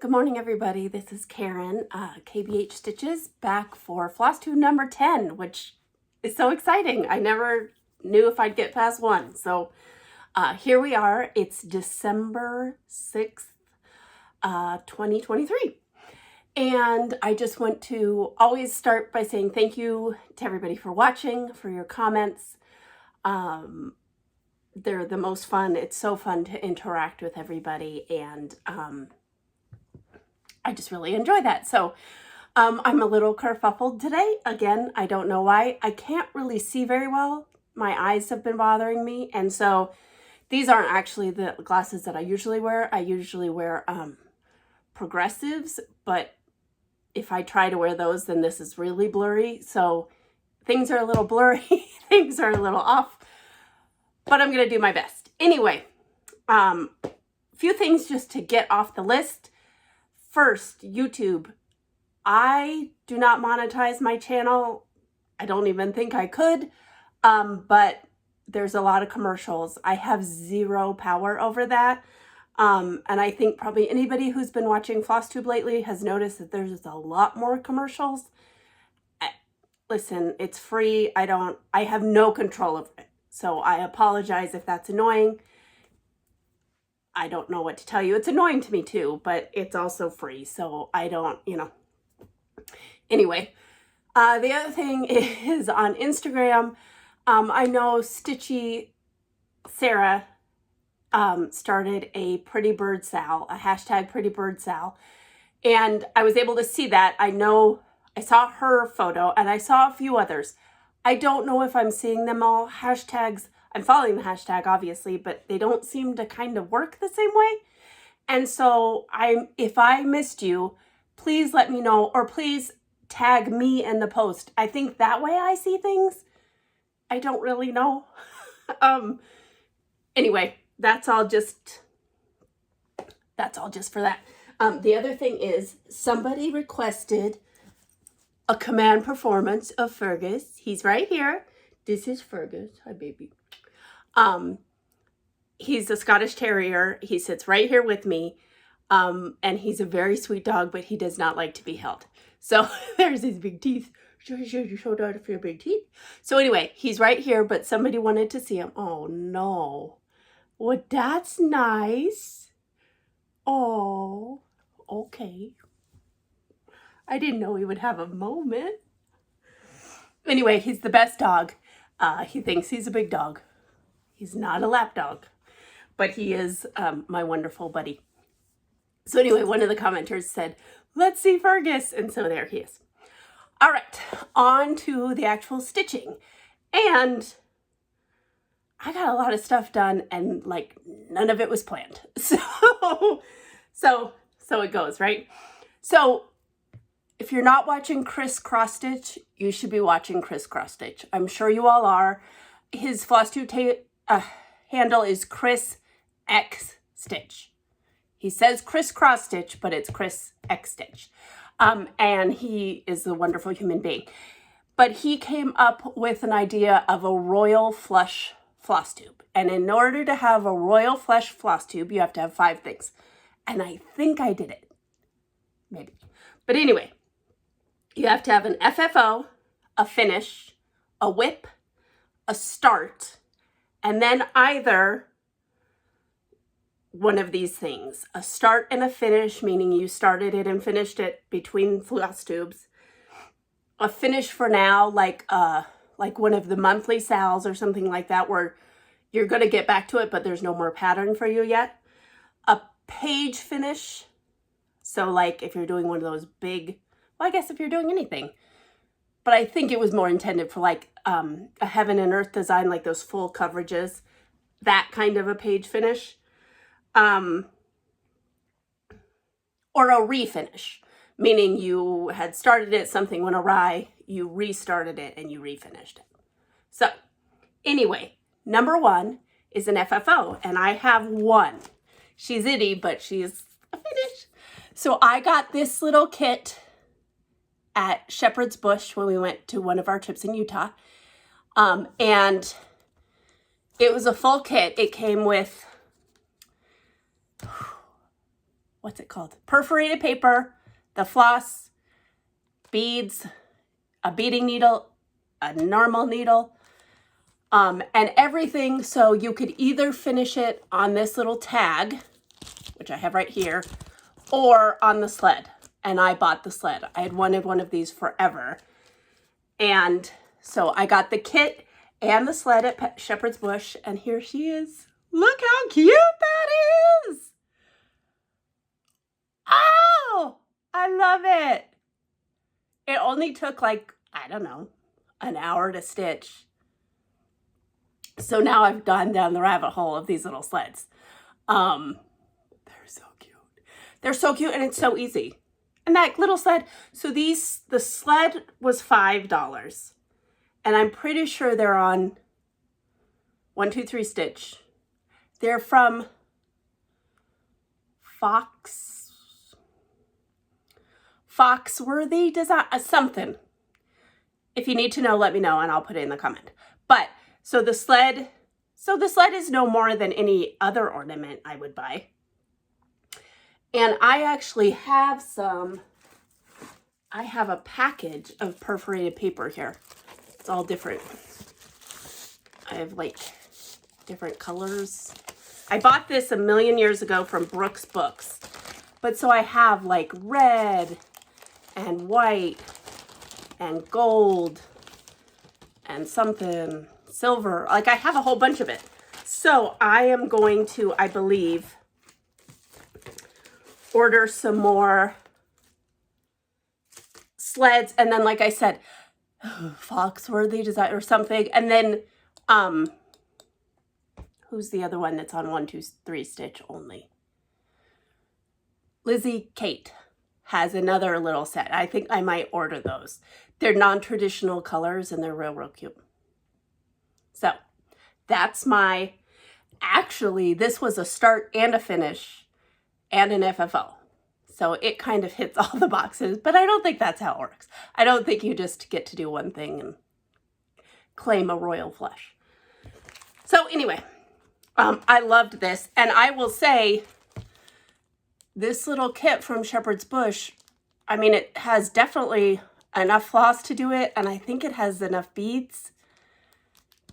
Good morning, everybody. This is Karen, KBH Stitches, back for Flosstube number 10, which is so exciting. I never knew if I'd get past one. So here we are. It's December 6th, 2023. And I just want to always start by saying thank you to everybody for watching, for your comments. They're the most fun. It's so fun to interact with everybody, and I just really enjoy that. So I'm a little kerfuffled today. Again, I don't know why. I can't really see very well. My eyes have been bothering me. And so these aren't actually the glasses that I usually wear. I usually wear progressives, but if I try to wear those, then this is really blurry. So things are a little blurry. Things are a little off, but I'm going to do my best. Anyway, few things just to get off the list. First, YouTube. I do not monetize my channel. I don't even think I could, but there's a lot of commercials. I have zero power over that. And I think probably anybody who's been watching Flosstube lately has noticed that there's a lot more commercials. Listen, it's free. I have no control over it. So I apologize if that's annoying. I don't know what to tell you. It's annoying to me too, but it's also free. So I don't, Anyway, the other thing is on Instagram. I know Stitchy Sarah started a Pretty Bird Sal, a hashtag Pretty Bird Sal. And I was able to see that. I know I saw her photo and I saw a few others. I don't know if I'm seeing them all. Hashtags, I'm following the hashtag obviously, but they don't seem to kind of work the same way. And so if I missed you, please let me know, or please tag me in the post. I think that way I see things. I don't really know. Anyway, that's all just for that. The other thing is somebody requested a command performance of Fergus. He's right here. This is Fergus. Hi, baby. He's a Scottish Terrier. He sits right here with me. And he's a very sweet dog, but he does not like to be held. So there's his big teeth. Show out for your big teeth. So anyway, he's right here, but somebody wanted to see him. Oh no. Well, that's nice. Oh, okay. I didn't know he would have a moment. Anyway, he's the best dog. He thinks he's a big dog. He's not a lap dog, but he is my wonderful buddy. So anyway, one of the commenters said, let's see Fergus. And so there he is. All right, on to the actual stitching. And I got a lot of stuff done and like none of it was planned. So it goes, right? So if you're not watching Chris Cross Stitch, you should be watching Chris Cross Stitch. I'm sure you all are. His Flosstube handle is Chris X Stitch. He says Chris Cross Stitch, but it's Chris X Stitch. And he is a wonderful human being. But he came up with an idea of a royal flush Flosstube. And in order to have a royal flush Flosstube, you have to have 5 things. And I think I did it. Maybe. But anyway, you have to have an FFO, a finish, a whip, a start, and then either one of these things. A start and a finish, meaning you started it and finished it between Flosstubes. A finish for now, like one of the monthly sals or something like that, where you're going to get back to it, but there's no more pattern for you yet. A page finish. So like if you're doing one of those big, well, I guess if you're doing anything, but I think it was more intended for like a heaven and earth design, like those full coverages, that kind of a page finish. Or a refinish, meaning you had started it, something went awry, you restarted it and you refinished it. So anyway, number 1 is an FFO, and I have one. She's itty, but she's a finish. So I got this little kit at Shepherd's Bush when we went to one of our trips in Utah. And it was a full kit. It came with what's it called? Perforated paper, the floss, beads, a beading needle, a normal needle, and everything. So you could either finish it on this little tag, which I have right here, or on the sled. And I bought the sled. I had wanted one of these forever. And so I got the kit and the sled at Shepherd's Bush, and here she is. Look how cute that is. Oh, I love it. It only took like, I don't know, an hour to stitch. So now I've gone down the rabbit hole of these little sleds. They're so cute. They're so cute, and it's so easy. And that little sled, so the sled was $5. And I'm pretty sure they're on 1, 2, 3 Stitch. They're from Foxworthy Design, something. If you need to know, let me know and I'll put it in the comment. But so the sled is no more than any other ornament I would buy. And I actually have I have a package of perforated paper here. It's all different. I have like different colors. I bought this a million years ago from Brooks Books. But so I have like red and white and gold and something silver. Like I have a whole bunch of it. So I am going to, I believe, order some more sleds. And then, like I said, Foxworthy Design or something. And then, who's the other one that's on 1, 2, 3 Stitch only? Lizzie Kate has another little set. I think I might order those. They're non-traditional colors and they're real, real cute. So that's actually, this was a start and a finish and an FFO. So it kind of hits all the boxes, but I don't think that's how it works. I don't think you just get to do one thing and claim a royal flush. So anyway, I loved this. And I will say, this little kit from Shepherd's Bush, I mean, it has definitely enough floss to do it, and I think it has enough beads,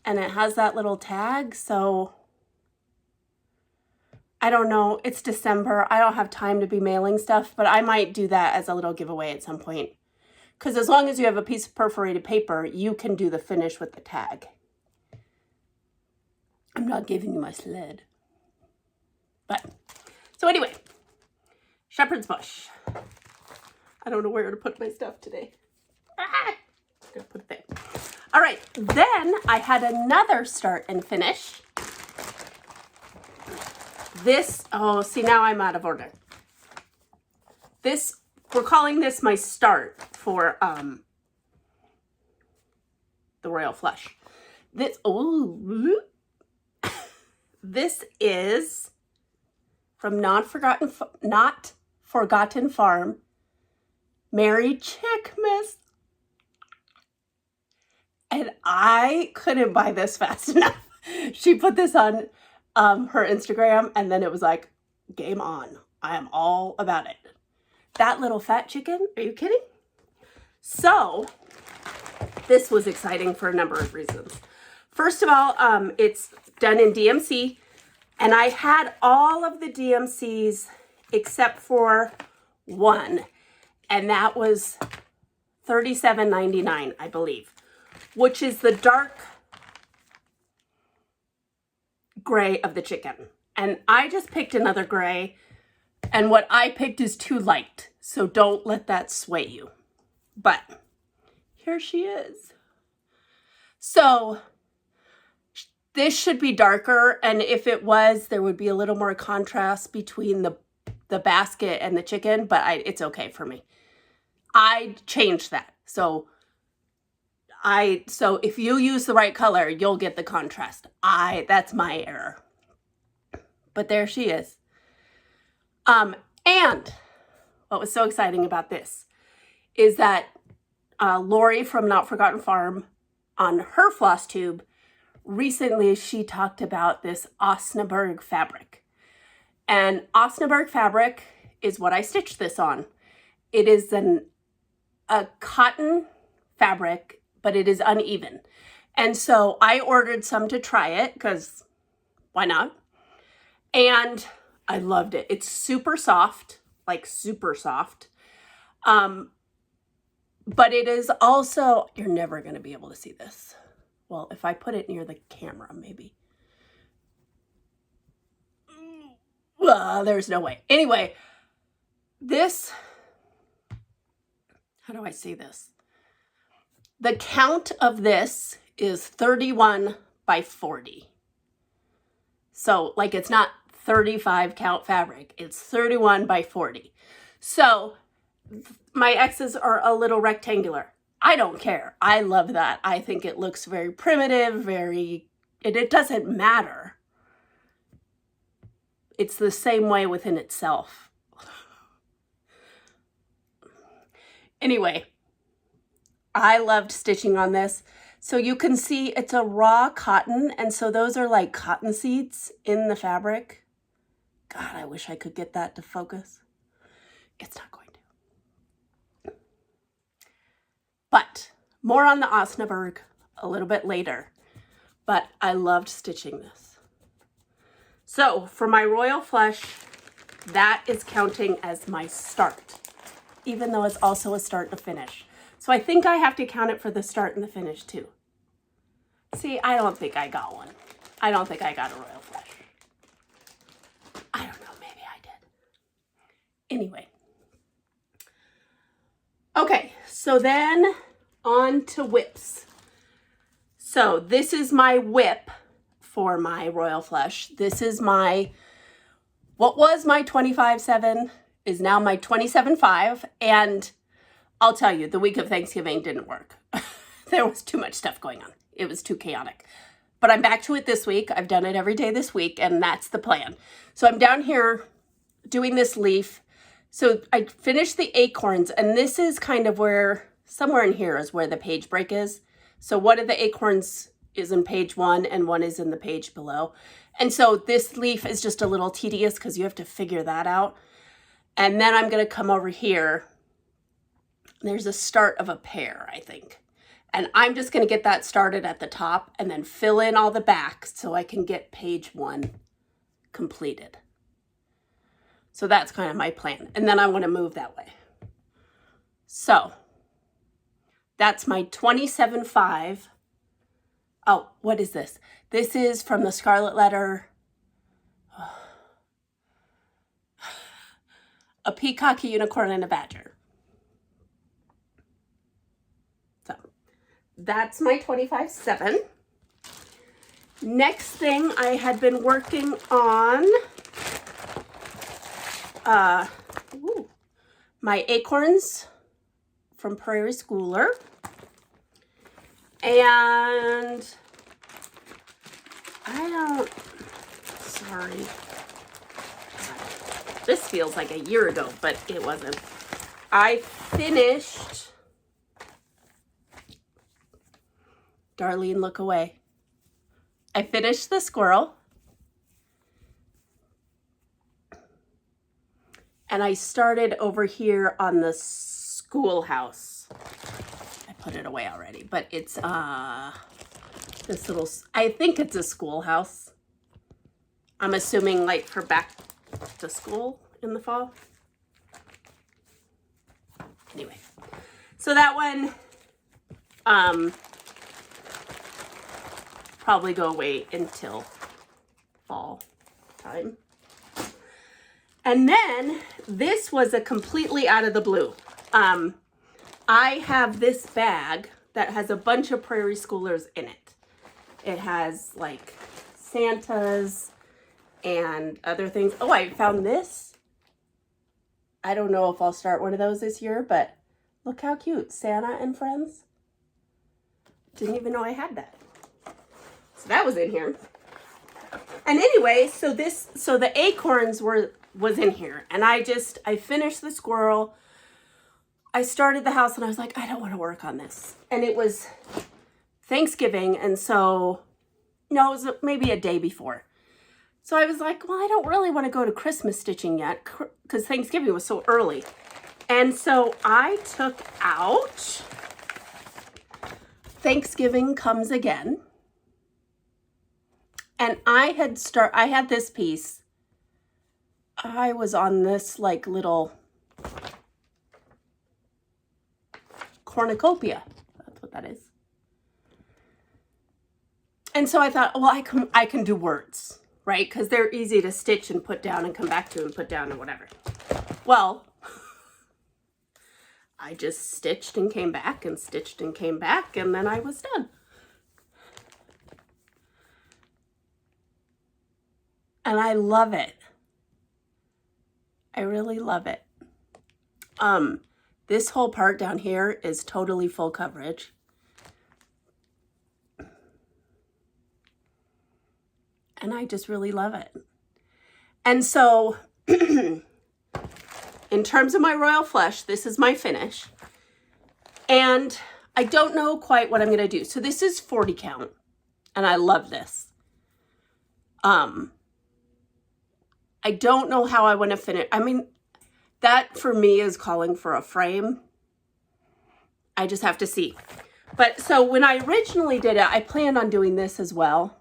and it has that little tag, so I don't know. It's December. I don't have time to be mailing stuff, but I might do that as a little giveaway at some point, because as long as you have a piece of perforated paper, you can do the finish with the tag. I'm not giving you my sled. But, so anyway, Shepherd's Bush. I don't know where to put my stuff today. I'm gonna put it there. All right, then I had another start and finish. This, oh, see, now I'm out of order. This, we're calling this my start for the Royal Flush. This, oh, this is from Not Forgotten Farm, Mary Chickmas. And I couldn't buy this fast enough. She put this on her Instagram, and then it was like, game on. I am all about it. That little fat chicken, are you kidding? So this was exciting for a number of reasons. First of all, it's done in DMC, and I had all of the DMCs except for one, and that was $37.99, I believe, which is the dark gray of the chicken. And I just picked another gray, and what I picked is too light, so don't let that sway you. But here she is. So this should be darker, and if it was, there would be a little more contrast between the basket and the chicken, but it's okay for me. I changed that. So if you use the right color, you'll get the contrast. That's my error. But there she is. And what was so exciting about this is that Lori from Not Forgotten Farm, on her Flosstube, recently she talked about this Osnaburg Fabric. And Osnaburg Fabric is what I stitched this on. It is a cotton fabric, but it is uneven. And so I ordered some to try it because why not? And I loved it. It's super soft, like super soft. But it is also, you're never going to be able to see this. Well, if I put it near the camera, maybe. There's no way. Anyway, this, how do I see this? The count of this is 31 by 40. So like it's not 35 count fabric, it's 31 by 40. So my X's are a little rectangular. I don't care. I love that. I think it looks very primitive, it doesn't matter. It's the same way within itself. Anyway, I loved stitching on this. So you can see it's a raw cotton, and so those are like cotton seeds in the fabric. God, I wish I could get that to focus. It's not going to. But more on the Osnaburg a little bit later. But I loved stitching this. So for my Royal Flush, that is counting as my start, even though it's also a start and a finish. So I think I have to count it for the start and the finish too. See, I don't think I got one. I don't think I got a Royal Flush. I don't know, maybe I did. Anyway. Okay, so then on to whips. So this is my whip for my Royal Flush. This is my, what was my 25/7 is now my 27/5. And I'll tell you, the week of Thanksgiving didn't work. There was too much stuff going on. It was too chaotic. But I'm back to it this week. I've done it every day this week, and that's the plan. So I'm down here doing this leaf. So I finished the acorns, and this is kind of where, somewhere in here is where the page break is. So one of the acorns is in page 1 and one is in the page below. And so this leaf is just a little tedious because you have to figure that out. And then I'm going to come over here. There's a start of a pear, I think. And I'm just going to get that started at the top and then fill in all the back so I can get page 1 completed. So that's kind of my plan. And then I want to move that way. So that's my 27/5. Oh, what is this? This is from the Scarlet Letter. A peacock, a unicorn, and a badger. So that's my 25/7. Next thing I had been working on my acorns from Prairie Schooler. And sorry. This feels like a year ago, but it wasn't. I finished, Darlene, look away. I finished the squirrel. And I started over here on the schoolhouse. I put it away already, but it's this little, I think it's a schoolhouse. I'm assuming like for back to school in the fall. Anyway, so that one probably go away until fall time. And then this was a completely out of the blue. I have this bag that has a bunch of Prairie Schoolers in it. It has like Santas and other things. Oh, I found this. I don't know if I'll start one of those this year, but look how cute. Santa and Friends. Didn't even know I had that. So that was in here. And anyway, so the acorns was in here, and I finished the squirrel. I started the house and I was like, I don't want to work on this. And it was Thanksgiving, and so, no, it was maybe a day before. So I was like, well, I don't really want to go to Christmas stitching yet because Thanksgiving was so early. And so I took out Thanksgiving Comes Again. And I had this piece. I was on this like little cornucopia. That's what that is. And so I thought, well, I can do words, right? Because they're easy to stitch and put down and come back to and put down and whatever. Well, I just stitched and came back and stitched and came back, and then I was done. And I love it. I really love it. This whole part down here is totally full coverage. And I just really love it. And so, in terms of my Royal Flush, this is my finish. And I don't know quite what I'm going to do. So this is 40 count. And I love this. I don't know how I want to finish. I mean, that for me is calling for a frame. I just have to see. But so when I originally did it, I planned on doing this as well.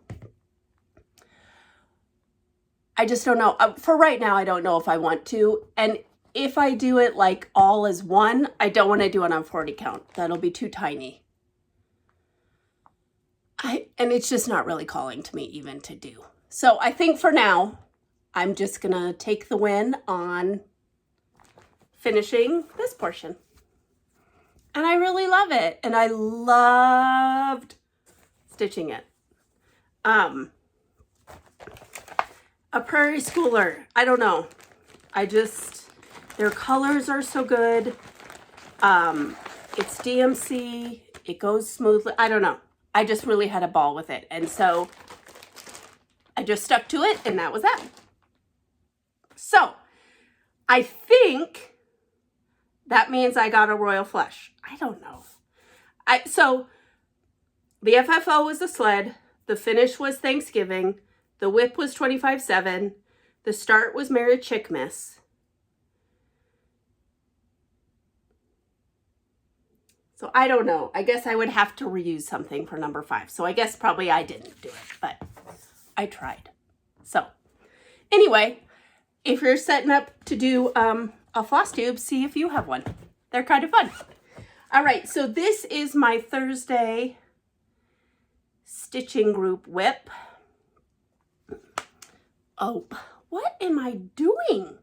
I just don't know. For right now, I don't know if I want to. And if I do it like all as one, I don't want to do it on 40 count. That'll be too tiny. And it's just not really calling to me even to do. So I think for now, I'm just going to take the win on finishing this portion. And I really love it. And I loved stitching it. A prairie schooler. I don't know. Their colors are so good. It's DMC. It goes smoothly. I don't know. I just really had a ball with it. And so I just stuck to it, and that was that. So I think that means I got a Royal Flush. I don't know. So the FFO was the sled. The finish was Thanksgiving. The whip was 25/7. The start was Merry Chickmas. So I don't know. I guess I would have to reuse something for number 5. So I guess probably I didn't do it, but I tried. So anyway, if you're setting up to do a Flosstube, see if you have one. They're kind of fun. All right, so this is my Thursday stitching group whip. Oh, what am I doing?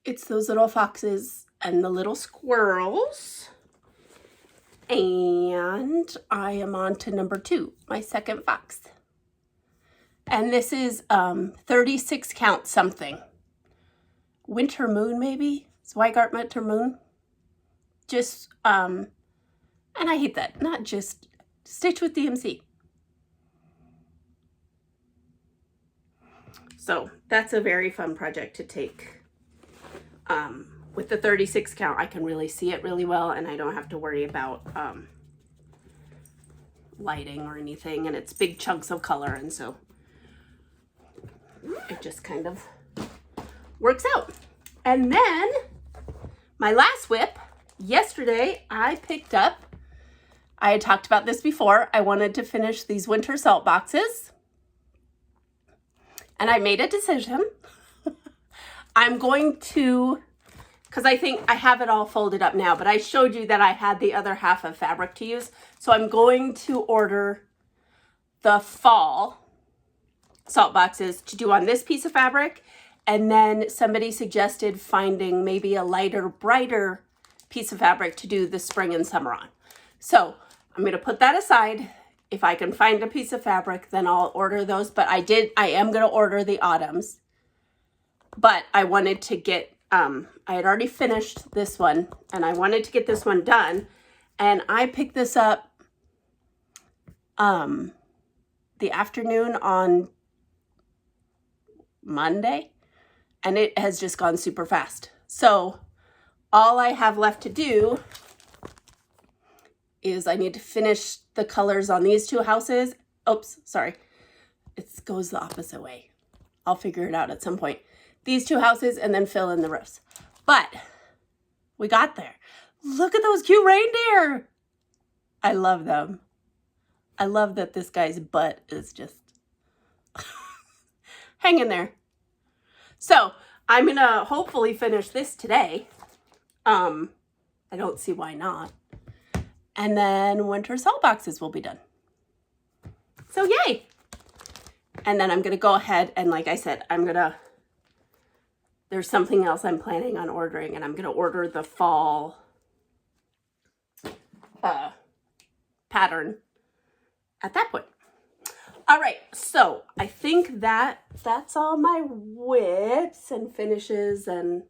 It's those little foxes and the little squirrels. And I am on to number 2, my second fox. And this is 36 count something. Winter Moon, maybe? Zweigart Winter Moon. Just, and I hate that. Not just stitch with DMC. So that's a very fun project to take. With the 36 count, I can really see it really well, and I don't have to worry about lighting or anything, and it's big chunks of color, and so it just kind of works out. And then my last whip, yesterday I picked up, I had talked about this before, I wanted to finish these winter salt boxes, and I made a decision. I'm going to, because I think I have it all folded up now, but I showed you that I had the other half of fabric to use. So I'm going to order the fall salt boxes to do on this piece of fabric. And then somebody suggested finding maybe a lighter, brighter piece of fabric to do the spring and summer on. So I'm going to put that aside. If I can find a piece of fabric, then I'll order those. But I am going to order the autumns. But I wanted to get, I had already finished this one, and I wanted to get this one done. And I picked this up the afternoon on Monday, and it has just gone super fast. So all I have left to do is I need to finish the colors on these two houses. Oops, sorry. It goes the opposite way. I'll figure it out at some point. These two houses and then fill in the roofs. But we got there. Look at those cute reindeer. I love them. I love that this guy's butt is just hanging there. So I'm going to hopefully finish this today. I don't see why not. And then winter salt boxes will be done. So yay. And then I'm going to go ahead and, like I said, there's something else I'm planning on ordering, and I'm going to order the fall pattern at that point. All right, so I think that's all my whips and finishes and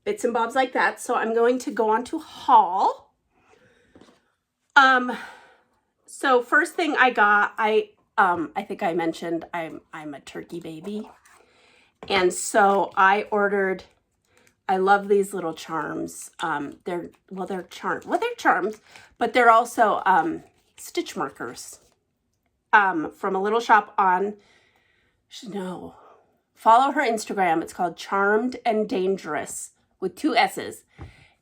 bits and bobs like that. So I'm going to go on to haul. So first thing I got, I think I mentioned I'm a turkey baby. And so I love these little charms. They're charms, but they're also stitch markers from a little shop on, follow her Instagram. It's called Charmed and Dangerous with 2 S's.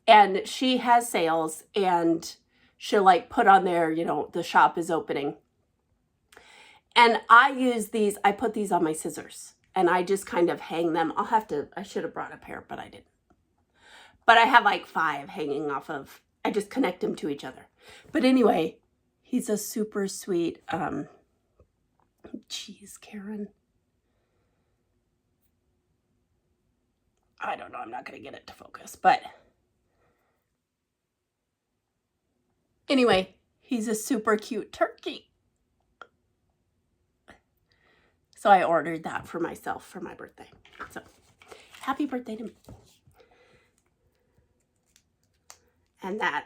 And she has sales, and she'll like put on there, the shop is opening. And I put these on my scissors. And I just kind of hang them. I should have brought a pair, but I didn't. But I have like 5 hanging off of, I just connect them to each other. But anyway, he's a super sweet, geez, Karen. I don't know, I'm not going to get it to focus, but anyway, he's a super cute turkey. So I ordered that for myself for my birthday. So happy birthday to me. And that,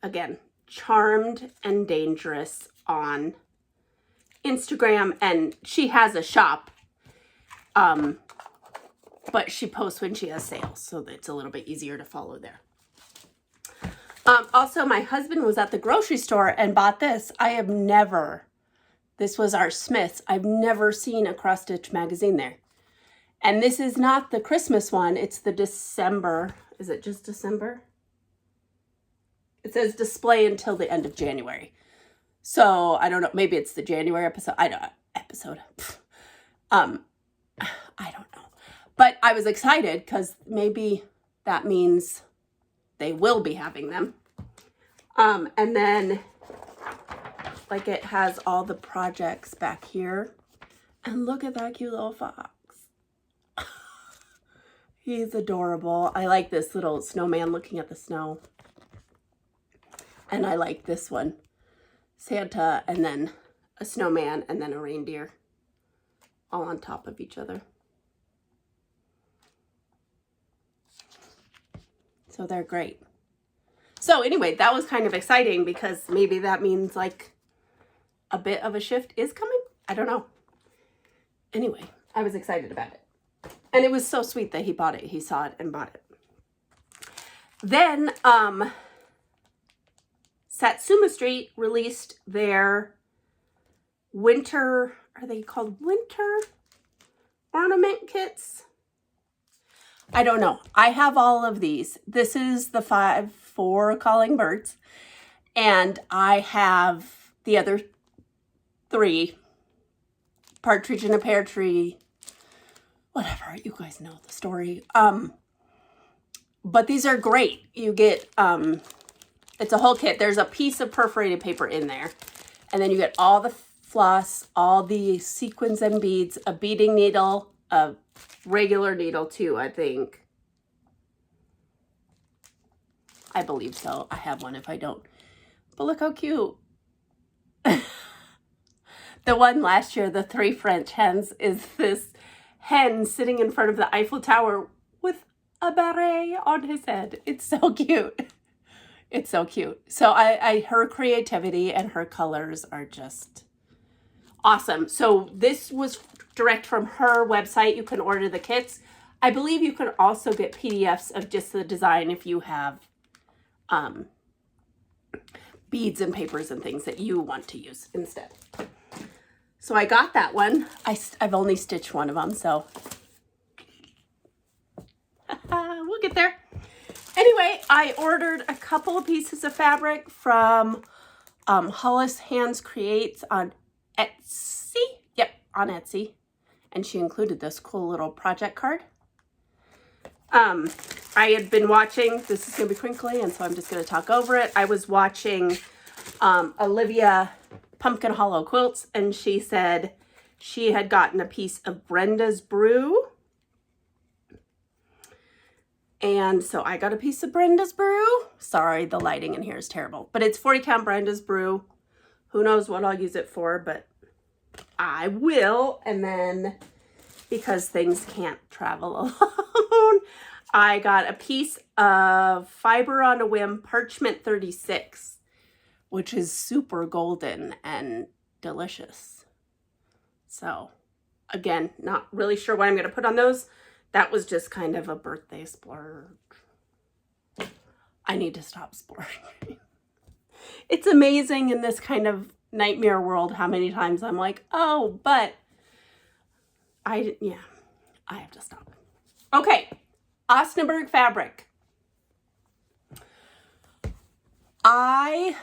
again, Charmed and Dangerous on Instagram. And she has a shop, but she posts when she has sales. So it's a little bit easier to follow there. Also, my husband was at the grocery store and bought this. This was our Smith's. I've never seen a cross stitch magazine there. And this is not the Christmas one. It's the December. Is it just December? It says display until the end of January. So I don't know. Maybe it's the January episode. I don't know. But I was excited because maybe that means they will be having them. And then like it has all the projects back here. And look at that cute little fox. He's adorable. I like this little snowman looking at the snow. And I like this one. Santa and then a snowman and then a reindeer. All on top of each other. So they're great. So anyway, that was kind of exciting because maybe that means like a bit of a shift is coming. I don't know. Anyway, I was excited about it. And it was so sweet that he bought it. He saw it and bought it. Then Satsuma Street released their winter, are they called winter ornament kits? I don't know. I have all of these. This is the 4 calling birds. And I have the other 3, partridge in a pear tree, whatever, you guys know the story. But these are great. You get, it's a whole kit. There's a piece of perforated paper in there. And then you get all the floss, all the sequins and beads, a beading needle, a regular needle too, I think. I believe so. I have one if I don't. But look how cute. The one last year, the 3 French hens, is this hen sitting in front of the Eiffel Tower with a beret on his head. It's so cute. It's so cute. So her creativity and her colors are just awesome. So this was direct from her website. You can order the kits. I believe you can also get PDFs of just the design if you have beads and papers and things that you want to use instead. So I got that one. I've only stitched one of them, so we'll get there. Anyway, I ordered a couple of pieces of fabric from Hollis Hands Creates on Etsy. Yep, on Etsy. And she included this cool little project card. I had been watching, this is going to be crinkly, and so I'm just going to talk over it. I was watching Olivia Pumpkin Hollow Quilts, and she said she had gotten a piece of Brenda's Brew. And so I got a piece of Brenda's Brew. Sorry, the lighting in here is terrible. But it's 40 count Brenda's Brew. Who knows what I'll use it for, but I will. And then, because things can't travel alone, I got a piece of Fiber on a Whim Parchment 36, which is super golden and delicious. So, again, not really sure what I'm going to put on those. That was just kind of a birthday splurge. I need to stop splurging. It's amazing in this kind of nightmare world how many times I'm like, oh, but I have to stop. Okay, Osnaburg Fabric. I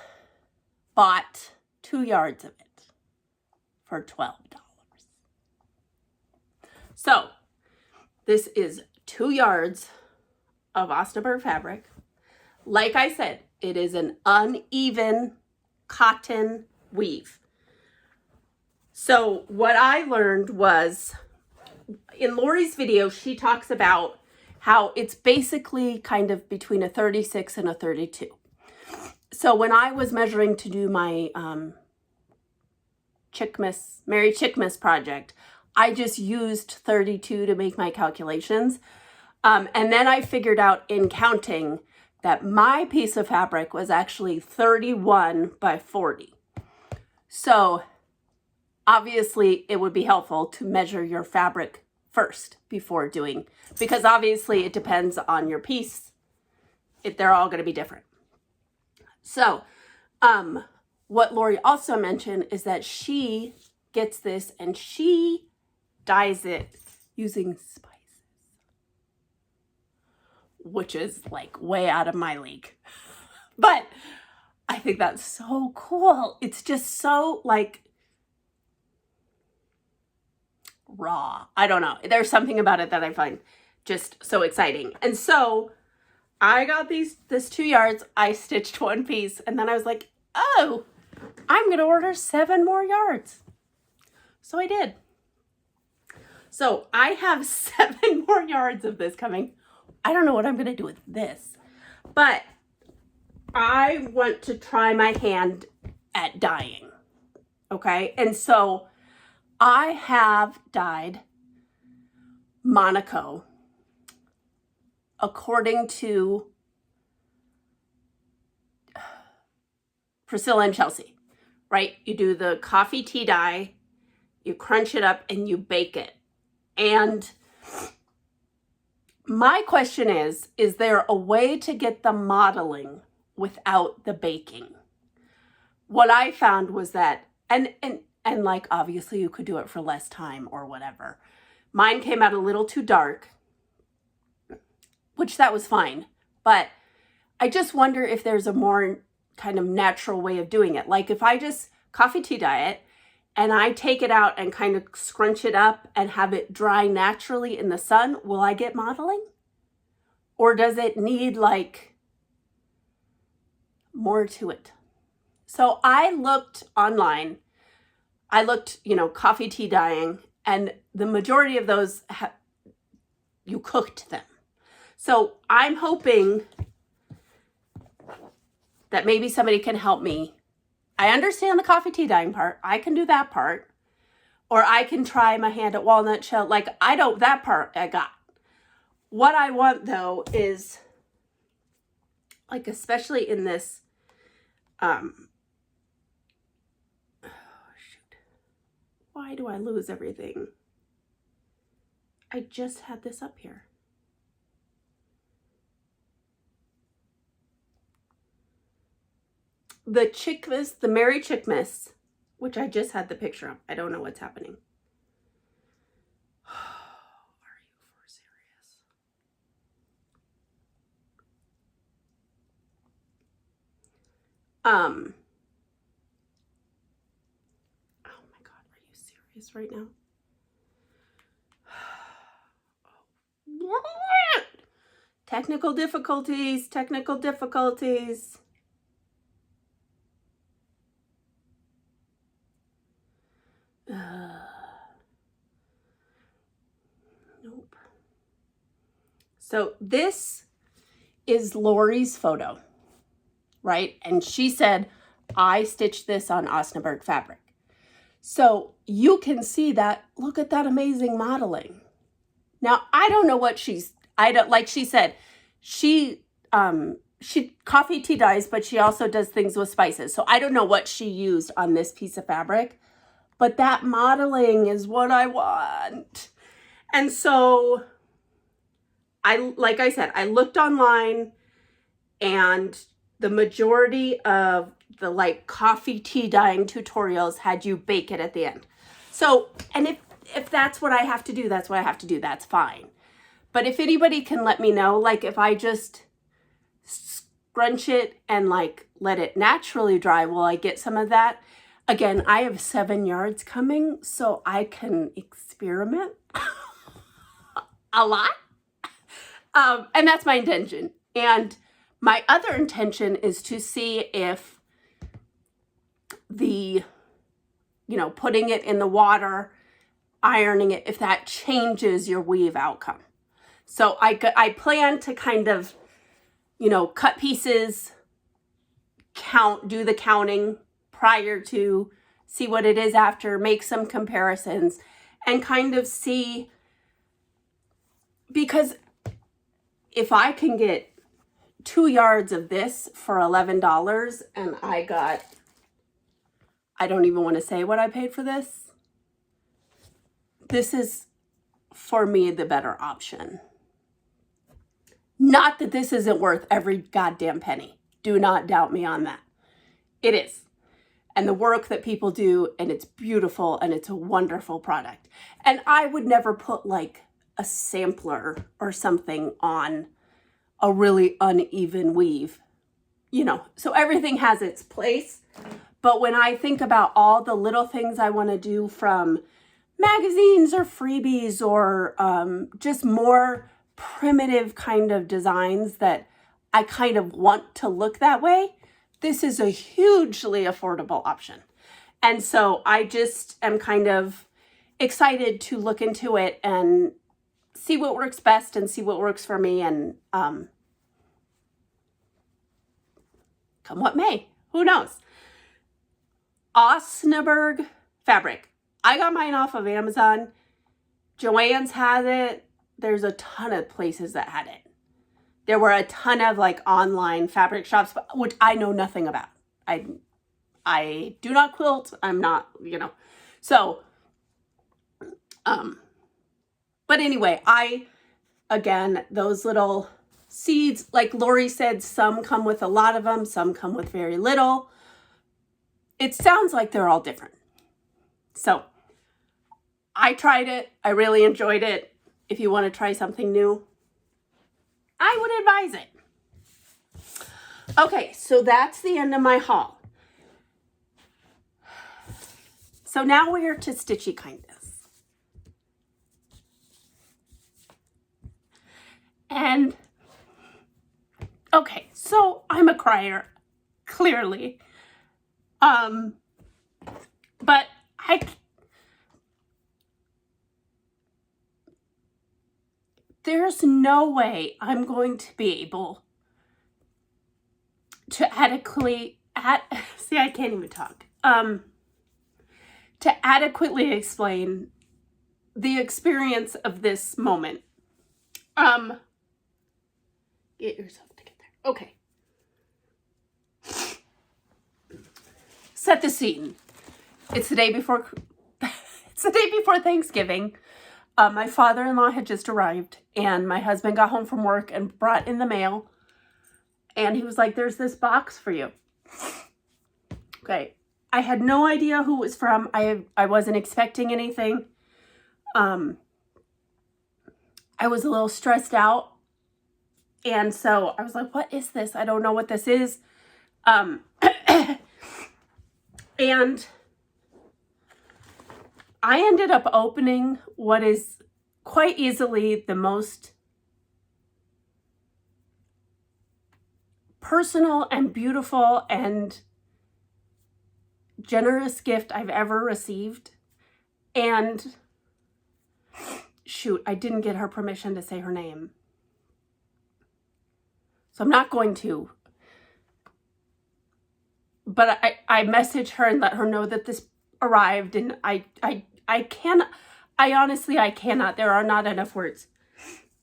bought 2 yards of it for $12. So, this is 2 yards of Osnaburg fabric. Like I said, it is an uneven cotton weave. So what I learned was, in Lori's video, she talks about how it's basically kind of between a 36 and a 32. So when I was measuring to do my Merry Chickmas project, I just used 32 to make my calculations. And then I figured out in counting that my piece of fabric was actually 31 by 40. So obviously it would be helpful to measure your fabric first before doing, because obviously it depends on your piece. They're all going to be different. So what Lori also mentioned is that she gets this and she dyes it using spices, which is like way out of my league. But I think that's so cool. It's just so like raw. I don't know. There's something about it that I find just so exciting. And so I got this 2 yards. I stitched one piece and then I was like, oh, I'm going to order 7 more yards. So I did. So I have 7 more yards of this coming. I don't know what I'm going to do with this, but I want to try my hand at dyeing. Okay. And so I have dyed Monaco according to Priscilla and Chelsea, right? You do the coffee tea dye, you crunch it up and you bake it. And my question is there a way to get the modeling without the baking? What I found was that, and like obviously you could do it for less time or whatever. Mine came out a little too dark, which that was fine. But I just wonder if there's a more kind of natural way of doing it. Like if I just coffee tea dye it, and I take it out and kind of scrunch it up and have it dry naturally in the sun, will I get modeling? Or does it need like more to it? So I looked online. I looked, coffee tea dyeing, and the majority of those, you cooked them. So I'm hoping that maybe somebody can help me. I understand the coffee tea dyeing part. I can do that part. Or I can try my hand at walnut shell. That part I got. What I want though is, like especially in this, why do I lose everything? I just had this up here. the Chickmas, the Merry Chickmas, which I just had the picture of. I don't know what's happening. Are you for serious? Oh my God, are you serious right now? Technical difficulties, technical difficulties. Nope. So this is Lori's photo, right? And she said, I stitched this on Osnaburg Fabric. So you can see that, look at that amazing modeling. Now, I don't know what like she said, she coffee tea dyes, but she also does things with spices. So I don't know what she used on this piece of fabric, but that modeling is what I want. And so like I said, I looked online, and the majority of the like coffee tea dyeing tutorials had you bake it at the end. So, and if that's what I have to do, that's what I have to do. That's fine. But if anybody can let me know, like if I just scrunch it and like let it naturally dry, will I get some of that? Again, I have 7 yards coming, so I can experiment a lot. And that's my intention. And my other intention is to see if the, putting it in the water, ironing it, if that changes your weave outcome. So I plan to kind of, cut pieces, do the counting prior to, see what it is after, make some comparisons, and kind of see, because if I can get 2 yards of this for $11 and I don't even want to say what I paid for this. This is, for me, the better option. Not that this isn't worth every goddamn penny. Do not doubt me on that. It is. And the work that people do, and it's beautiful, and it's a wonderful product. And I would never put like a sampler or something on a really uneven weave, so everything has its place. But when I think about all the little things I want to do from magazines or freebies or just more primitive kind of designs that I kind of want to look that way, this is a hugely affordable option. And so I just am kind of excited to look into it and see what works best and see what works for me, and come what may, who knows. Osnaburg Fabric. I got mine off of Amazon. Joann's has it. There's a ton of places that had it. There were a ton of like online fabric shops, which I know nothing about. I do not quilt. I'm not, so, but anyway, again, those little seeds, like Lori said, some come with a lot of them, some come with very little. It sounds like they're all different. So I tried it. I really enjoyed it. If you want to try something new, I would advise it. Okay, so that's the end of my haul. So now we are to Stitchy Kindness. And, okay, so I'm a crier, clearly. But there's no way I'm going to be able to adequately, see, I can't even talk, to adequately explain the experience of this moment. Get yourself together. Okay. Set the scene. It's the day before Thanksgiving. My father-in-law had just arrived, and my husband got home from work and brought in the mail, and he was like, there's this box for you. Okay. I had no idea who it was from. I wasn't expecting anything. I was a little stressed out. And so I was like, what is this? I don't know what this is. And I ended up opening what is quite easily the most personal and beautiful and generous gift I've ever received. And shoot, I didn't get her permission to say her name. So I'm not going to. But I messaged her and let her know that this arrived, and I honestly, I cannot. There are not enough words.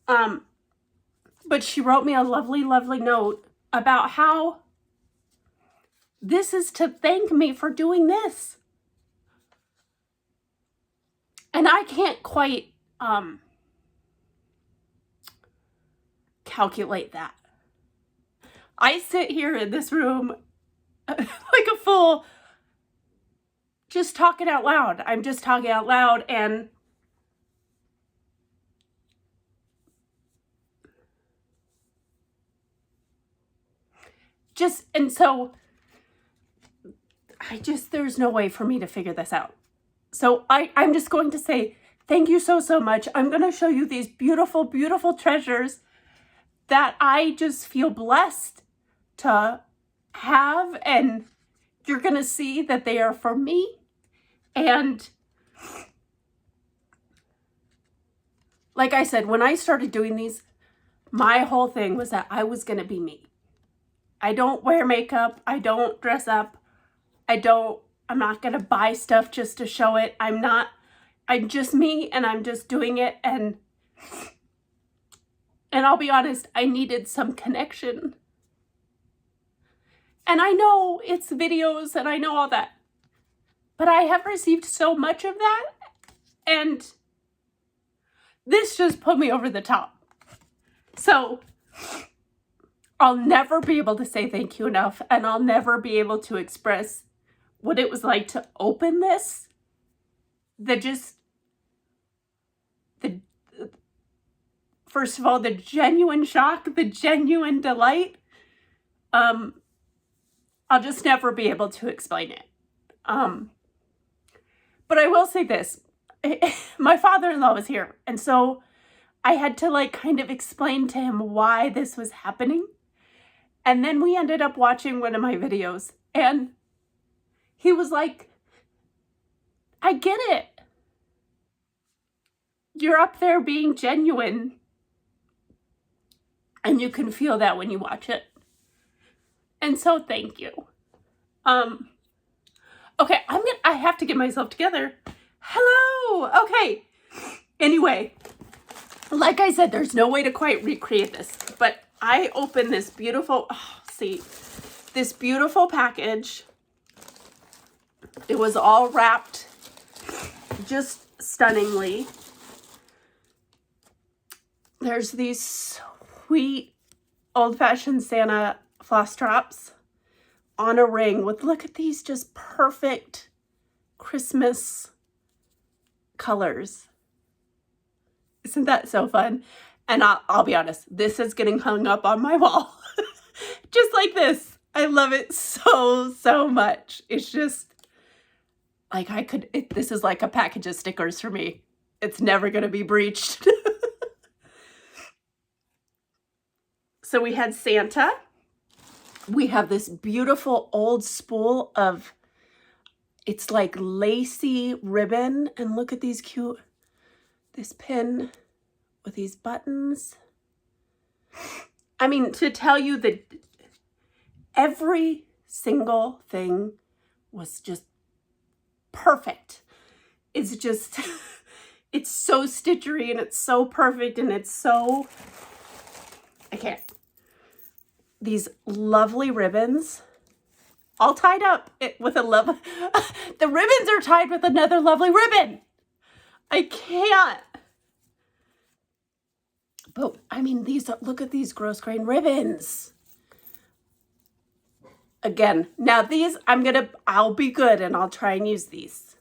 But she wrote me a lovely, lovely note about how this is to thank me for doing this. And I can't quite calculate that. I sit here in this room like a fool, just talking out loud. I'm just talking out loud, and so there's no way for me to figure this out. So I'm just going to say thank you so, so much. I'm going to show you these beautiful, beautiful treasures that I just feel blessed to have, and you're going to see that they are for me. And like I said, when I started doing these, my whole thing was that I was going to be me. I don't wear makeup. I don't dress up. I'm not going to buy stuff just to show it. I'm just me, and I'm just doing it. And I'll be honest, I needed some connection. And I know it's videos and I know all that, but I have received so much of that, and this just put me over the top. So I'll never be able to say thank you enough, and I'll never be able to express what it was like to open this. First of all, the genuine shock, the genuine delight. I'll just never be able to explain it. But I will say this. My father-in-law was here, and so I had to kind of explain to him why this was happening. And then we ended up watching one of my videos, and he was like, I get it. You're up there being genuine, and you can feel that when you watch it. And so thank you. Okay, I have to get myself together. Hello. Okay. Anyway, like I said, there's no way to quite recreate this, but I opened this beautiful, this beautiful package. It was all wrapped just stunningly. There's these sweet old-fashioned Santa floss drops on a ring with, look at these just perfect Christmas colors. Isn't that so fun? And I'll be honest, this is getting hung up on my wall. Just like this. I love it so, so much. It's just like this is like a package of stickers for me. It's never going to be breached. So we had Santa. We have this beautiful old spool of, it's like lacy ribbon. And look at these cute, this pin with these buttons. I mean, to tell you that every single thing was just perfect. It's just, it's so stitchery and it's so perfect and it's so, I can't. These lovely ribbons, all tied up with a love. The ribbons are tied with another lovely ribbon. I can't. But I mean, look at these gross grain ribbons. Again, now these, I'll be good and I'll try and use these.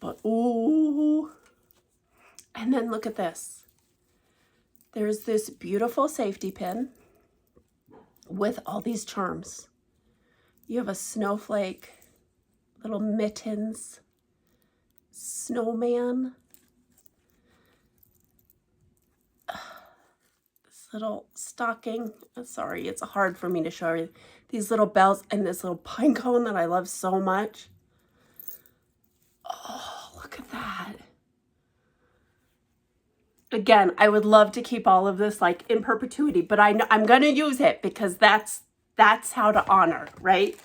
But, ooh. And then look at this. There's this beautiful safety pin with all these charms. You have a snowflake, little mittens, snowman, this little stocking. Sorry, it's hard for me to show you. These little bells and this little pine cone that I love so much. Oh, look at that. Again, I would love to keep all of this like in perpetuity, but I'm going to use it because that's how to honor, right?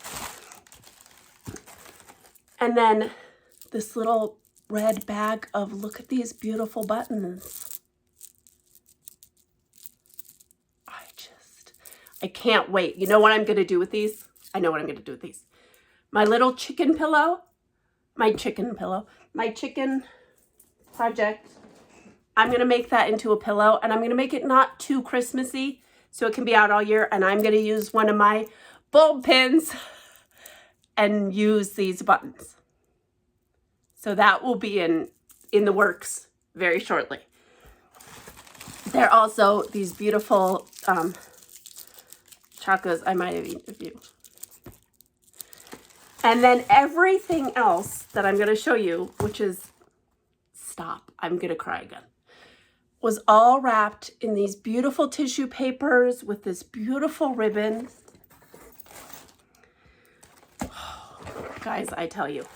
And then this little red bag of, look at these beautiful buttons. I can't wait. You know what I'm going to do with these? I know what I'm going to do with these. My little chicken pillow, my chicken project, I'm going to make that into a pillow, and I'm going to make it not too Christmassy so it can be out all year. And I'm going to use one of my bulb pins and use these buttons. So that will be in the works very shortly. There are also these beautiful chocolates. I might have eaten a few. And then everything else that I'm going to show you, which is, stop, I'm going to cry again, was all wrapped in these beautiful tissue papers with this beautiful ribbon. Oh, guys, I tell you,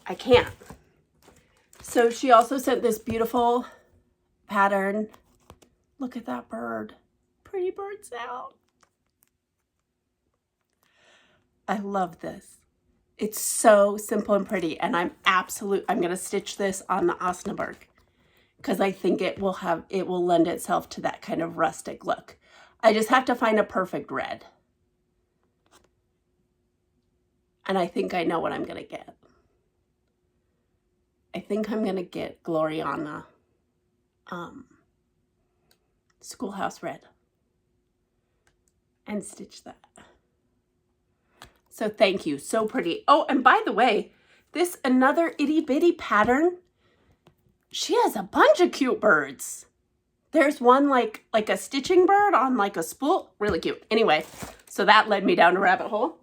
I can't. So she also sent this beautiful pattern. Look at that bird. Pretty bird sound. I love this. It's so simple and pretty, and I'm going to stitch this on the Osnaburg because I think it will lend itself to that kind of rustic look. I just have to find a perfect red. And I think I know what I'm going to get. I think I'm going to get Gloriana Schoolhouse Red and stitch that. So thank you. So pretty. Oh, and by the way, this another itty bitty pattern. She has a bunch of cute birds. There's one like a stitching bird on like a spool. Really cute. Anyway, so that led me down a rabbit hole.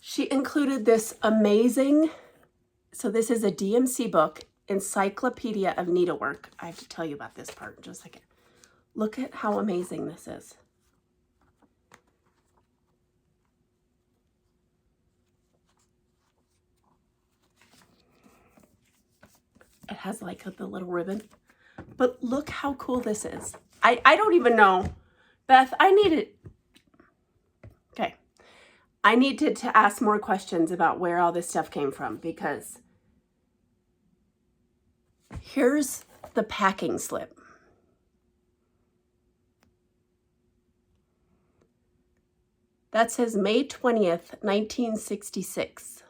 She included this amazing, so this is a DMC book, Encyclopedia of Needlework. I have to tell you about this part in just a second. Look at how amazing this is. It has like the little ribbon, but look how cool this is. I don't even know, Beth, I need to ask more questions about where all this stuff came from, because here's the packing slip. That says May 20th, 1966.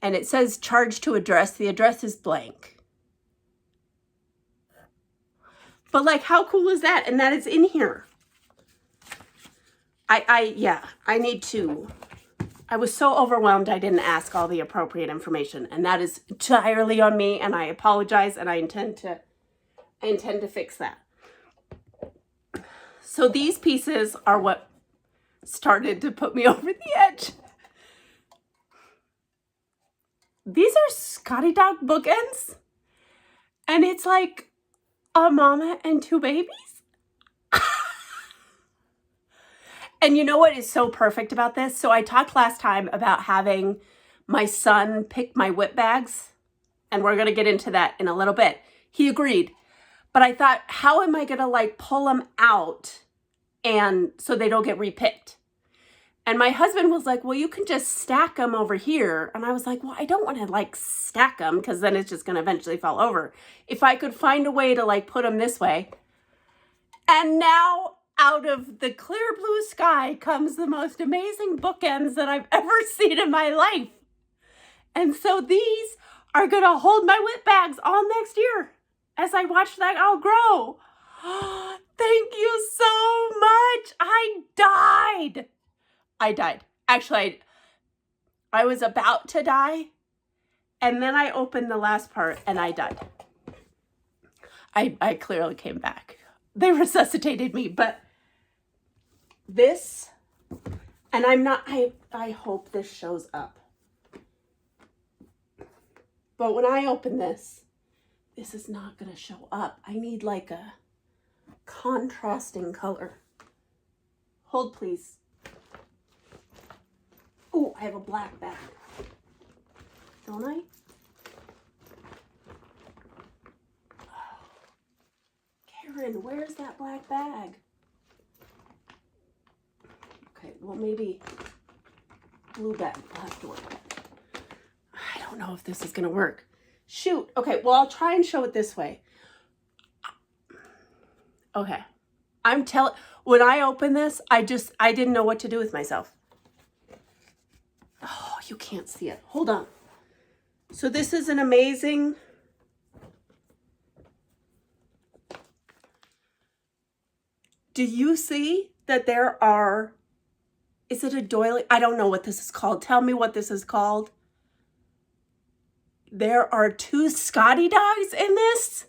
And it says charge to address. The address is blank. But like, how cool is that? And that is in here. I need to. I was so overwhelmed I didn't ask all the appropriate information. And that is entirely on me, and I apologize, and I intend to fix that. So these pieces are what started to put me over the edge. These are Scotty Dog bookends, and it's like a mama and two babies. And you know what is so perfect about this? So I talked last time about having my son pick my whip bags, and we're going to get into that in a little bit. He agreed, but I thought, how am I going to like pull them out and so they don't get repicked? And my husband was like, well, you can just stack them over here. And I was like, well, I don't want to like stack them because then it's just going to eventually fall over. If I could find a way to like put them this way. And now out of the clear blue sky comes the most amazing bookends that I've ever seen in my life. And so these are going to hold my whip bags all next year as I watch that all grow. Thank you so much. I died. Actually, I was about to die, and then I opened the last part and I died. I clearly came back. They resuscitated me, but this, and I'm not, I hope this shows up. But when I open this is not going to show up. I need like a contrasting color. Hold, please. Oh, I have a black bag. Don't I? Oh. Karen, where's that black bag? Okay, well maybe blue bag will have to work. I don't know if this is going to work. Shoot. Okay, well, I'll try and show it this way. Okay. When I opened this, I didn't know what to do with myself. Oh, you can't see it. Hold on. So this is an amazing... Do you see that there are... Is it a doily? I don't know what this is called. Tell me what this is called. There are 2 Scotty dogs in this.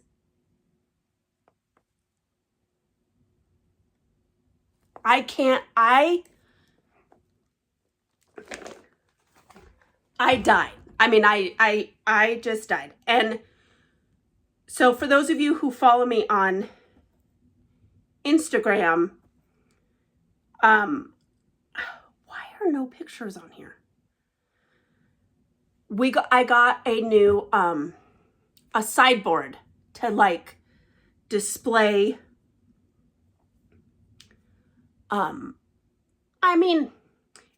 I died. I mean, I just died. And so for those of you who follow me on Instagram, why are no pictures on here? I got a new, a sideboard to like display, I mean,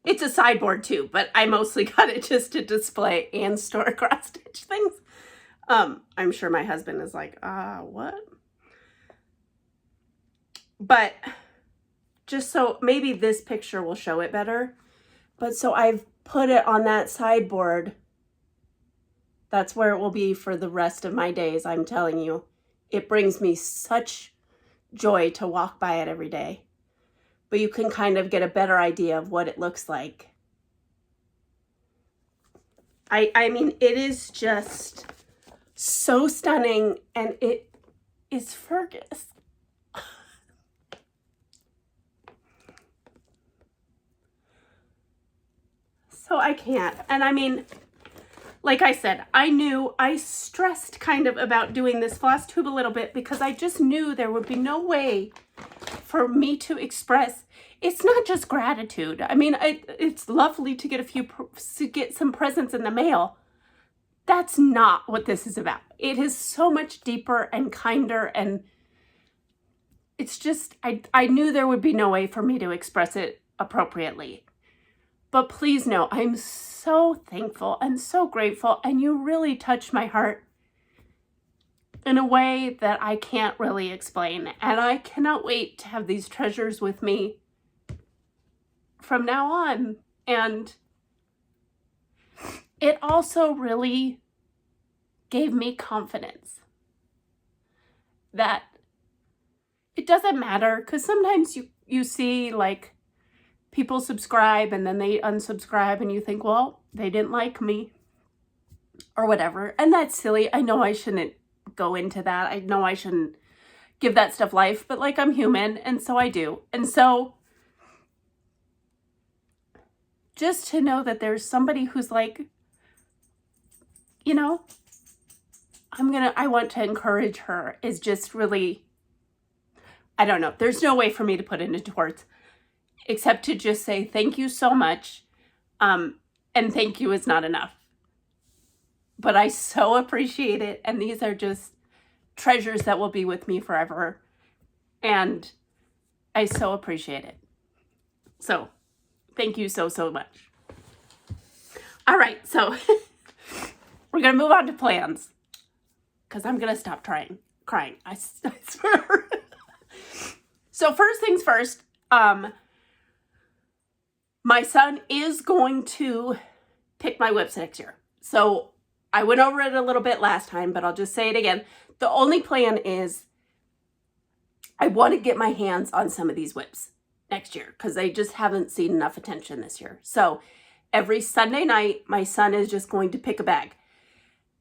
it's a sideboard too, but I mostly got it just to display and store cross stitch things. I'm sure my husband is like, what? But just so maybe this picture will show it better. But so I've put it on that sideboard. That's where it will be for the rest of my days. I'm telling you, it brings me such joy to walk by it every day. But you can kind of get a better idea of what it looks like. I mean, it is just so stunning, and it is Fergus. So I can't. And I mean, like I said, I stressed kind of about doing this Flosstube a little bit because I just knew there would be no way for me to express. It's not just gratitude. I mean, it's lovely to get some presents in the mail. That's not what this is about. It is so much deeper and kinder, and it's just, I knew there would be no way for me to express it appropriately. But please know, I'm so thankful and so grateful, and you really touched my heart in a way that I can't really explain. And I cannot wait to have these treasures with me from now on. And it also really gave me confidence that it doesn't matter, because sometimes you see like people subscribe and then they unsubscribe and you think, well, they didn't like me or whatever. And that's silly. I know I shouldn't go into that. I know I shouldn't give that stuff life, but like, I'm human, and so I do. And so just to know that there's somebody who's like, you know, I want to encourage her is just really, I don't know. There's no way for me to put it into words except to just say thank you so much. And thank you is not enough. But I so appreciate it. And these are just treasures that will be with me forever. And I so appreciate it. So thank you so, so much. All right. So we're going to move on to plans, because I'm going to stop crying. I swear. So first things first, my son is going to pick my whips next year. So I went over it a little bit last time, but I'll just say it again. The only plan is I want to get my hands on some of these whips next year because I just haven't seen enough attention this year. So every Sunday night, my son is just going to pick a bag.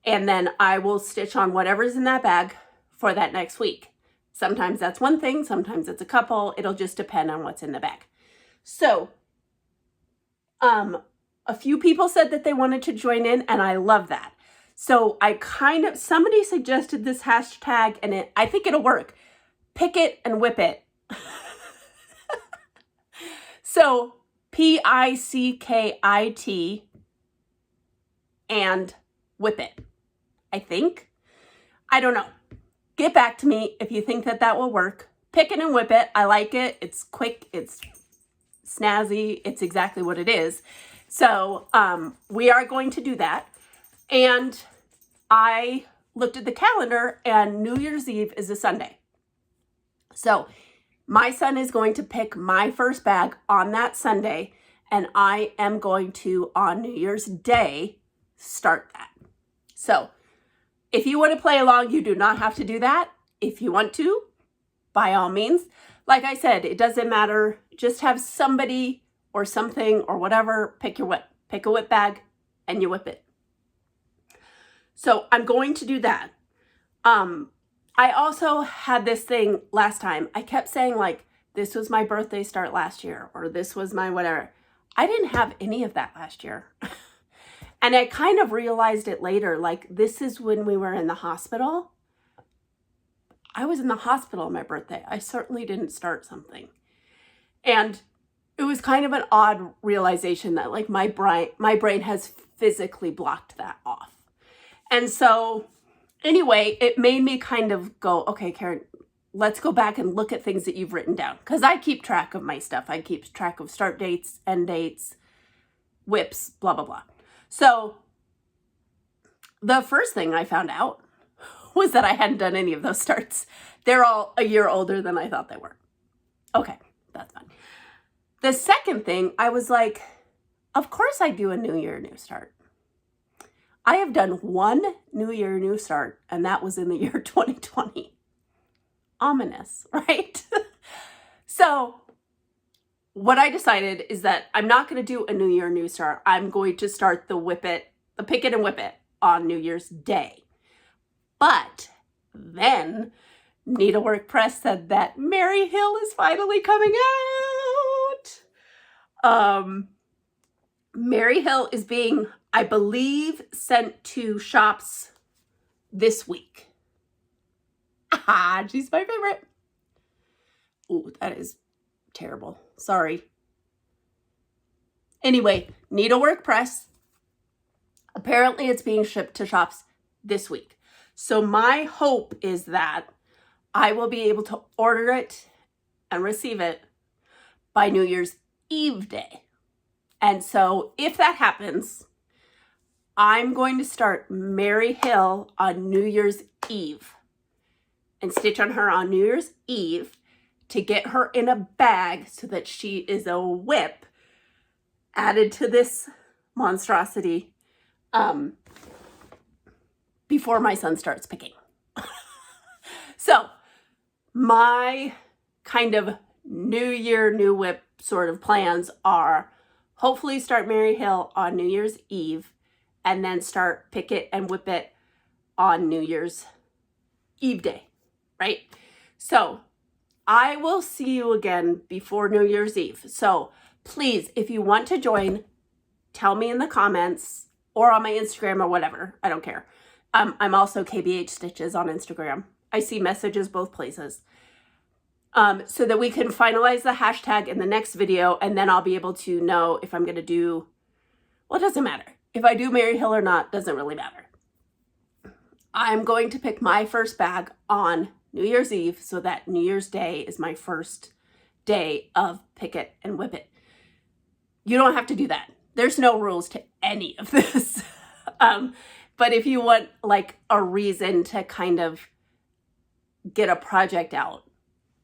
And then I will stitch on whatever's in that bag for that next week. Sometimes that's one thing, sometimes it's a couple. It'll just depend on what's in the bag. So, a few people said that they wanted to join in, and I love that. So somebody suggested this hashtag, and I think it'll work. Pick it and whip it. So, PICKIT and whip it, I think. I don't know. Get back to me if you think that will work. Pick it and whip it. I like it. It's quick. It's snazzy. It's exactly what it is. So we are going to do that. And I looked at the calendar, and New Year's Eve is a Sunday. So my son is going to pick my first bag on that Sunday, and I am going to, on New Year's Day, start that. So if you want to play along, you do not have to do that. If you want to, by all means. Like I said, it doesn't matter. Just have somebody or something or whatever pick your whip. Pick a whip bag and you whip it. So I'm going to do that. I also had this thing last time. I kept saying, like, this was my birthday start last year, or this was my whatever. I didn't have any of that last year. And I kind of realized it later, like, this is when we were in the hospital. I was in the hospital on my birthday. I certainly didn't start something. And it was kind of an odd realization that, like, my brain has physically blocked that off. And so anyway, it made me kind of go, okay, Karen, let's go back and look at things that you've written down. Because I keep track of my stuff. I keep track of start dates, end dates, whips, blah, blah, blah. So the first thing I found out was that I hadn't done any of those starts. They're all a year older than I thought they were. Okay, that's fine. The second thing, I was like, of course I do a New Year, New Start. I have done one New Year, New Start, and that was in the year 2020. Ominous, right? So what I decided is that I'm not going to do a New Year, New Start. I'm going to start the pick it and whip it on New Year's Day. But then Needlework Press said that Mary Hill is finally coming out. Mary Hill is being, I believe, sent to shops this week. Ah, she's my favorite. Ooh, that is terrible. Sorry. Anyway, Needlework Press. Apparently it's being shipped to shops this week. So my hope is that I will be able to order it and receive it by New Year's Eve day. And so if that happens, I'm going to start Mary Hill on New Year's Eve and stitch on her on New Year's Eve to get her in a bag so that she is a whip added to this monstrosity before my son starts picking. So my kind of New Year, New Whip sort of plans are hopefully start Mary Hill on New Year's Eve and then start Pick It and Whip It on New Year's Eve day, right? So I will see you again before New Year's Eve. So please, if you want to join, tell me in the comments or on my Instagram or whatever. I don't care. I'm also KBH Stitches on Instagram. I see messages both places. So that we can finalize the hashtag in the next video, and then I'll be able to know if I'm going to do, well, it doesn't matter. If I do Mary Hill or not, doesn't really matter. I'm going to pick my first bag on New Year's Eve so that New Year's Day is my first day of Pick It and Whip It. You don't have to do that. There's no rules to any of this. But if you want like a reason to kind of get a project out,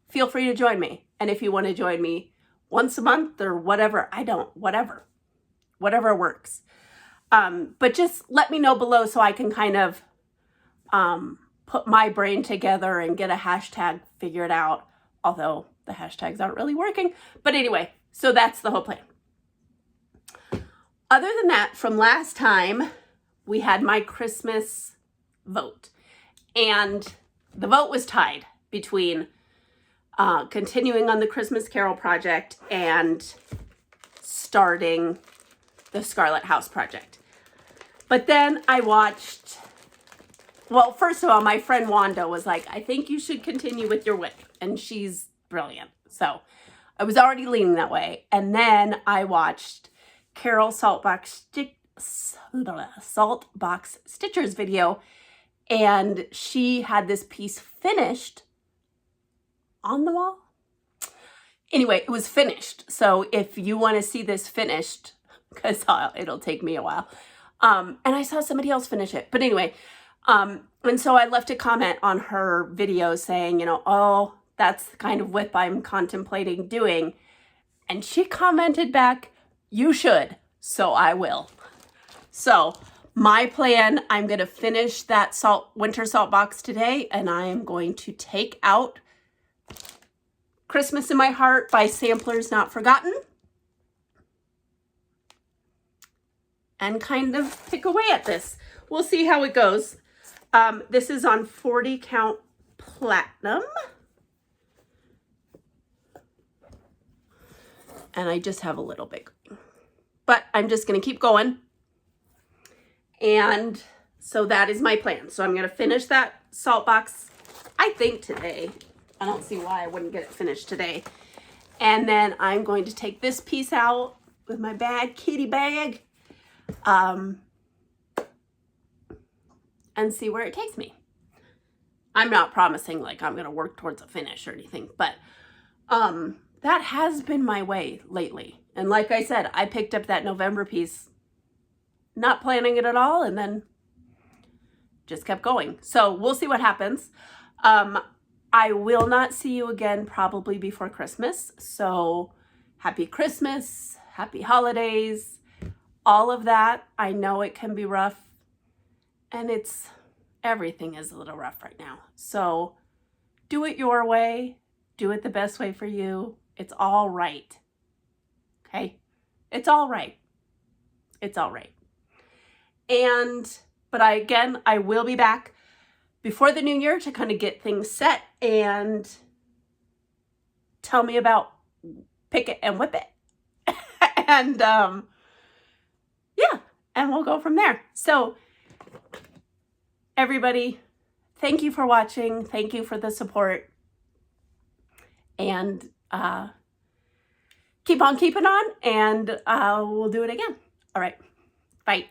feel free to join me. And if you want to join me once a month or whatever, whatever works. But just let me know below so I can kind of put my brain together and get a hashtag figured out although the hashtags aren't really working. But anyway, so that's the whole plan. Other than that, from last time, we had my Christmas vote. And the vote was tied between continuing on the Christmas Carol project and starting the Scarlet House project. But then I watched, well, first of all, my friend Wanda was like, I think you should continue with your WIC. And she's brilliant. So I was already leaning that way. And then I watched Carol Saltbox Stitcher's video, and she had this piece finished on the wall. Anyway, it was finished. So if you want to see this finished, because it'll take me a while, and I saw somebody else finish it. But anyway, and so I left a comment on her video saying, you know, oh, that's the kind of whip I'm contemplating doing. And she commented back, you should, so I will. So my plan, I'm going to finish that winter salt box today, and I am going to take out Christmas in My Heart by Samplers Not Forgotten and kind of pick away at this. We'll see how it goes. This is on 40 count platinum. And I just have a little bit going. But I'm just going to keep going. And so that is my plan. So I'm going to finish that salt box, I think, today. I don't see why I wouldn't get it finished today. And then I'm going to take this piece out with my bag, kitty bag, and see where it takes me. I'm not promising like I'm going to work towards a finish or anything, but that has been my way lately. And like I said, I picked up that November piece, not planning it at all, and then just kept going. So we'll see what happens. I will not see you again probably before Christmas. So happy Christmas, happy holidays, all of that. I know it can be rough, and everything is a little rough right now. So do it your way. Do it the best way for you. It's all right. Okay? It's all right. It's all right. But I will be back before the new year to kind of get things set and tell me about Pick It and Whip It. And yeah, and we'll go from there. So everybody, thank you for watching. Thank you for the support. And keep on keeping on, and we'll do it again. All right. Bye.